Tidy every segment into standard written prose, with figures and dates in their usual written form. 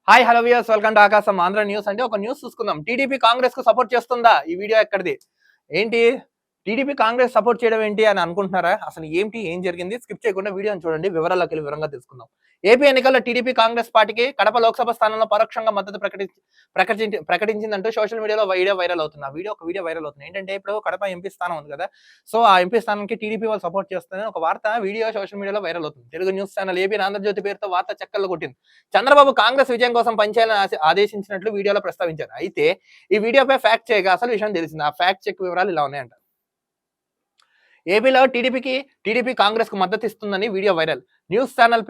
Hi hello viewers, welcome to ఆకాశం Andhra news. అంటే ఒక న్యూస్ చూసుకుందాం. టీడీపీ కాంగ్రెస్ కు సపోర్ట్ చేస్తుందా? ఈ వీడియో ఎక్కడిది? ఏంటి టీడీపీ కాంగ్రెస్ సపోర్ట్ చేయడం ఏంటి అని అనుకుంటున్నారా? అసలు ఏంటి, ఏం జరిగింది? స్కిప్ చేయకుండా వీడియోని చూడండి, వివరాల్లోకి వెళ్ళి వివరంగా తెలుసుకుందాం. ఏపీ ఎన్నికల్లో టీడీపీ కాంగ్రెస్ పార్టీకి కడప లోక్సభ స్థానంలో పరోక్షంగా మద్దతు ప్రకటించిందంటూ సోషల్ మీడియాలో వీడియో వైరల్ అవుతుంది. ఒక వీడియో వైరల్ అవుతుంది. ఏంటంటే ఇప్పుడు కడప ఎంపీ స్థానం ఉంది కదా, సో ఆ ఎంపీ స్థానానికి టీడీపీ వాళ్ళు సపోర్ట్ చేస్తారని ఒక వార్త వీడియో సోషల్ మీడియాలో వైరల్ అవుతుంది. Telugu news channel AP Andhrajyothy పేరుతో వార్త చక్కర్లు కొట్టింది. చంద్రబాబు కాంగ్రెస్ విజయం కోసం పనిచేయాలని ఆదేశించినట్లు వీడియోలో ప్రస్తావించారు. అయితే ఈ వీడియోపై ఫ్యాక్ట్ చేయగా అసలు విషయం తెలిసింది. ఆ ఫ్యాక్ట్ చెక్ వివరాలు ఇలా ఉన్నాయంట. ఏపీలో టీడీపీ కాంగ్రెస్ కు మద్దతు ఇస్తుందని వీడియో వైరల్. న్యూస్ ఛానల్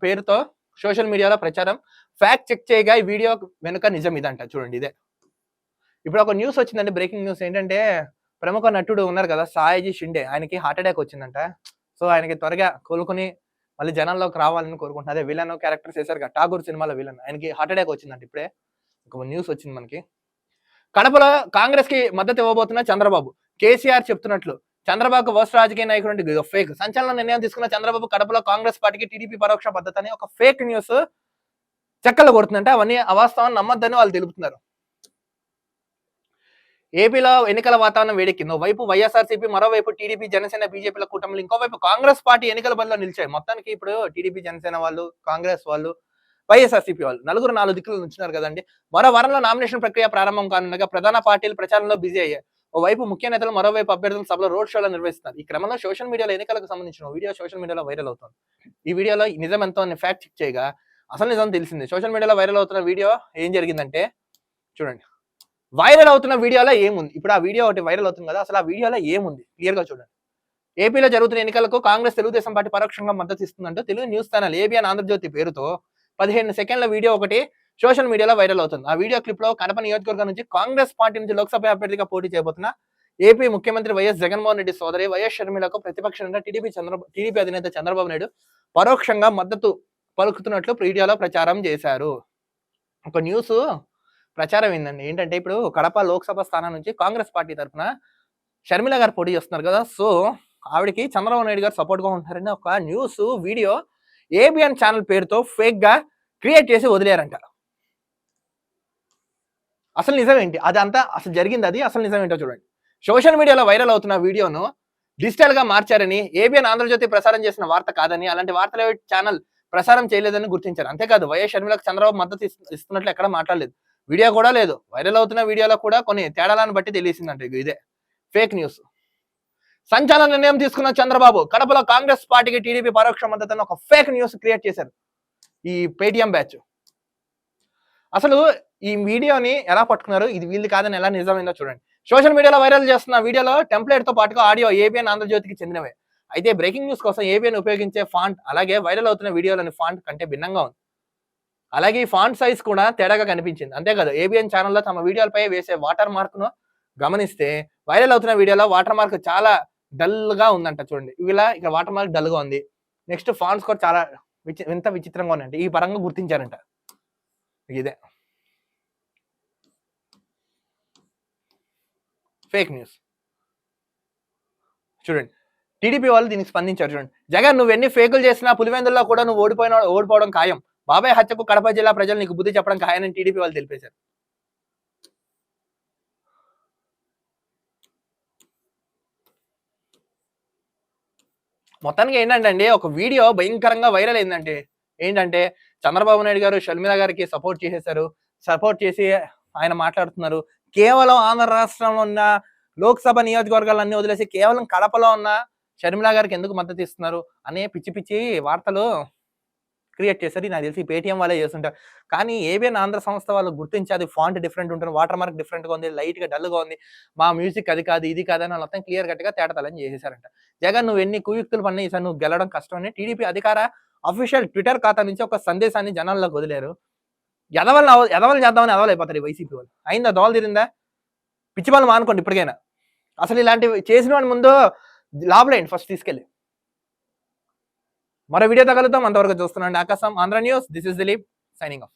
పేరుతో సోషల్ మీడియాలో ప్రచారం. ఫ్యాక్ట్ చెక్ చేయగా ఈ వీడియో వెనుక నిజం ఇదంట. చూడండి, ఇదే. ఇప్పుడు ఒక న్యూస్ వచ్చిందండి, బ్రేకింగ్ న్యూస్. ఏంటంటే ప్రముఖ నటుడు ఉన్నారు కదా, సాయిజీ షిండే, ఆయనకి హార్ట్ అటాక్ వచ్చిందంట. సో ఆయనకి త్వరగా కోలుకుని మళ్ళీ జనంలోకి రావాలని కోరుకుంటున్నారు. అదే విలన్ క్యారెక్టర్ చేశారు కదా, ఠాగూర్ సినిమాలో విలన్, ఆయనకి హార్ట్ అటాక్ వచ్చిందంట. ఇప్పుడే ఒక న్యూస్ వచ్చింది మనకి. కడపలో కాంగ్రెస్ కి మద్దతు ఇవ్వబోతున్న చంద్రబాబు. కేసీఆర్ చెప్తున్నట్లు చంద్రబాబు వర్స్ట్ రాజకీయ నాయకుడు ఫేక్ సంచలన నిర్ణయం తీసుకున్న చంద్రబాబు కడపలో కాంగ్రెస్ పార్టీకి టీడీపీ పరోక్ష మద్దతు అని ఒక ఫేక్ న్యూస్ చెక్కలు కొడుతుందంటే అవన్నీ అవాస్తవాన్ని నమ్మొద్దని వాళ్ళు తెలుపుతున్నారు. ఏపీలో ఎన్నికల వాతావరణం వేడెక్కింది. వైపు వైఎస్ఆర్సీపీ, మరోవైపు టీడీపీ, జనసేన, బీజేపీల కూటమిలు, ఇంకోవైపు కాంగ్రెస్ పార్టీ ఎన్నికల బరిలో నిలిచాయి. మొత్తానికి ఇప్పుడు టీడీపీ, జనసేన వాళ్ళు, కాంగ్రెస్ వాళ్ళు, వైఎస్ఆర్సీపీ వాళ్ళు నలుగురు 4 దిక్కులు నుంచున్నారు కదండి. మరో వారంలో నామినేషన్ ప్రక్రియ ప్రారంభం కానుండగా ప్రధాన పార్టీలు ప్రచారంలో బిజీ అయ్యాయి. ఓవైపు ముఖ్య నేతలు, మరోవైపు అభ్యర్థుల సభలో రోడ్ షోలు నిర్వహిస్తున్నారు. ఈ క్రమంలో సోషల్ మీడియాలో ఎన్నికలకు సంబంధించిన వీడియో సోషల్ మీడియాలో వైరల్ అవుతుంది. ఈ వీడియోలో నిజం ఎంతో అని ఫ్యాక్ట్ చెక్ చేయగా అసలు నిజం తెలిసింది. సోషల్ మీడియాలో వైరల్ అవుతున్న వీడియో ఏం జరిగిందంటే చూడండి. వైరల్ అవుతున్న వీడియోలో ఏముంది? ఇప్పుడు ఆ వీడియో ఒకటి వైరల్ అవుతుంది కదా, అసలు ఆ వీడియోలో ఏముంది క్లియర్ గా చూడండి. ఏపీలో జరుగుతున్న ఎన్నికలకు కాంగ్రెస్ తెలుగుదేశం పార్టీ పరోక్షంగా మద్దతు ఇస్తుందంటూ Telugu news channel ABN Andhra Jyothy పేరుతో 15 సెకండ్ల వీడియో ఒకటి సోషల్ మీడియాలో వైరల్ అవుతుంది. ఆ వీడియో క్లిప్ లో కడప నియోజకవర్గం నుంచి కాంగ్రెస్ పార్టీ నుంచి లోక్సభ అభ్యర్థిగా పోటీ చేయబోతున్న ఏపీ ముఖ్యమంత్రి వైఎస్ జగన్మోహన్ రెడ్డి సోదరి వైఎస్ షర్మిలకు ప్రతిపక్షంగా టీడీపీ అధినేత చంద్రబాబు నాయుడు పరోక్షంగా మద్దతు పలుకుతున్నట్లు వీడియోలో ప్రచారం చేశారు. ఒక న్యూస్ ప్రచారం ఏందండి, ఏంటంటే ఇప్పుడు కడప లోక్సభ స్థానం నుంచి కాంగ్రెస్ పార్టీ తరఫున షర్మిల గారు పోటీ చేస్తున్నారు కదా, సో ఆవిడకి చంద్రబాబు నాయుడు గారు సపోర్ట్ గా ఉంటారని ఒక న్యూస్ వీడియో ఏబిఎన్ ఛానల్ పేరుతో ఫేక్ గా క్రియేట్ చేసి వదిలేరంట. అసలు నిజం ఏంటి అదంతా, అసలు జరిగింది అది, అసలు నిజం ఏంటో చూడండి. సోషల్ మీడియాలో వైరల్ అవుతున్న వీడియోను డిజిటల్ గా మార్చారని, ఏబిఎన్ ఆంధ్రజ్యోతి ప్రసారం చేసిన వార్త కాదని, అలాంటి వార్తలు ఛానల్ ప్రసారం చేయలేదని గుర్తించారు. అంతేకాదు వైఎస్ షర్మిలకు చంద్రబాబు మద్దతు ఇస్తున్నట్లు ఎక్కడ మాట్లాడలేదు, వీడియో కూడా లేదు. వైరల్ అవుతున్న వీడియోలో కూడా కొన్ని తేడాలను బట్టి తెలిసిందంటే ఇదే ఫేక్ న్యూస్. సంచలన నిర్ణయం తీసుకున్న చంద్రబాబు కడపలో కాంగ్రెస్ పార్టీకి టీడీపీ పరోక్ష మద్దతు ఒక ఫేక్ న్యూస్ క్రియేట్ చేశారు ఈ పేటిఎం బ్యాచ్. అసలు ఈ వీడియోని ఎలా పట్టుకున్నారు, ఇది వీళ్ళు కాదని ఎలా నిజమైందో చూడండి. సోషల్ మీడియాలో వైరల్ చేస్తున్న వీడియోలో టెంప్లెట్ తో పాటుగా ఆడియో ఏబిఎన్ ఆంధ్రజ్యోతికి చెందినవే. అయితే బ్రేకింగ్ న్యూస్ కోసం ఏబిఎన్ ఉపయోగించే ఫాంట్ అలాగే వైరల్ అవుతున్న వీడియోలోని ఫాంట్ కంటే భిన్నంగా ఉంది. అలాగే ఈ ఫాంట్ సైజ్ కూడా తేడాగా కనిపించింది. అంతేకాదు ఏబిఎన్ ఛానల్లో తమ వీడియోలపై వేసే వాటర్ మార్క్ ను గమనిస్తే వైరల్ అవుతున్న వీడియోలో వాటర్ మార్క్ చాలా డల్ గా ఉందంట. చూడండి, ఇలా ఇక్కడ వాటర్ మార్క్ డల్ గా ఉంది. నెక్స్ట్ ఫాంట్స్ కూడా చాలా వింత విచిత్రంగా ఉన్నాయంట. ఈ పరంగా గుర్తించారంట. ఇదే ఫేక్ న్యూస్. చూడండి, టీడీపీ వాళ్ళు దీనికి స్పందించారు. చూడండి, జగన్ నువ్వు ఎన్ని ఫేకులు చేసినా పులివెందుల్లో కూడా నువ్వు ఓడిపోవడం ఖాయం. బాబాయ్ హత్యకు కడప జిల్లా ప్రజలు నీకు బుద్ధి చెప్పడం ఖాయని టీడీపీ వాళ్ళు తెలిపేశారు. మొత్తానికి ఏంటంటే ఒక వీడియో భయంకరంగా వైరల్ అయిందంటే ఏంటంటే చంద్రబాబు నాయుడు గారు షర్మిల గారికి సపోర్ట్ చేసేశారు. సపోర్ట్ చేసి ఆయన మాట్లాడుతున్నారు. కేవలం ఆంధ్ర రాష్ట్రంలో ఉన్న లోక్సభ నియోజకవర్గాలన్నీ వదిలేసి కేవలం కడపలో ఉన్న షర్మిల గారికి ఎందుకు మద్దతు ఇస్తున్నారు అనే పిచ్చి పిచ్చి వార్తలు క్రియేట్ చేశారు. నాకు తెలిసి పేటీఎం వాళ్ళే చేస్తుంటారు. కానీ ఏబిఎన్ ఆంధ్ర సంస్థ వాళ్ళు గుర్తించి అది ఫాంట్ డిఫరెంట్ ఉంటుంది, వాటర్ మార్క్ డిఫరెంట్ గా ఉంది, లైట్ గా డల్ గా ఉంది, మా మ్యూజిక్ అది కాదు ఇది కాదని మొత్తం క్లియర్ కట్ గా తేటతలని చేసేసారంట. జగన్ నువ్వు ఎన్ని కుయుక్తులు పని ఈసారి నువ్వు గెలవడం కష్టమని టీడీపీ అధికార అఫీషియల్ ట్విట్టర్ ఖాతా నుంచి ఒక సందేశాన్ని జనాల్లోకి వదిలేరు. ఎదవలు చేద్దామని ఎదవలైపోతారు ఈ వైసీపీ వాళ్ళు. అయిందా, దోవలు తీరిందా? పిచ్చి వాళ్ళు మానుకోండి ఇప్పటికైనా. అసలు ఇలాంటివి చేసిన వాడి ముందు లాభలేండి ఫస్ట్ తీసుకెళ్ళి. మరో వీడియో తగలుతాం, అంతవరకు చూస్తున్నాండి ఆకాశం Andhra news. This is Dilip signing off.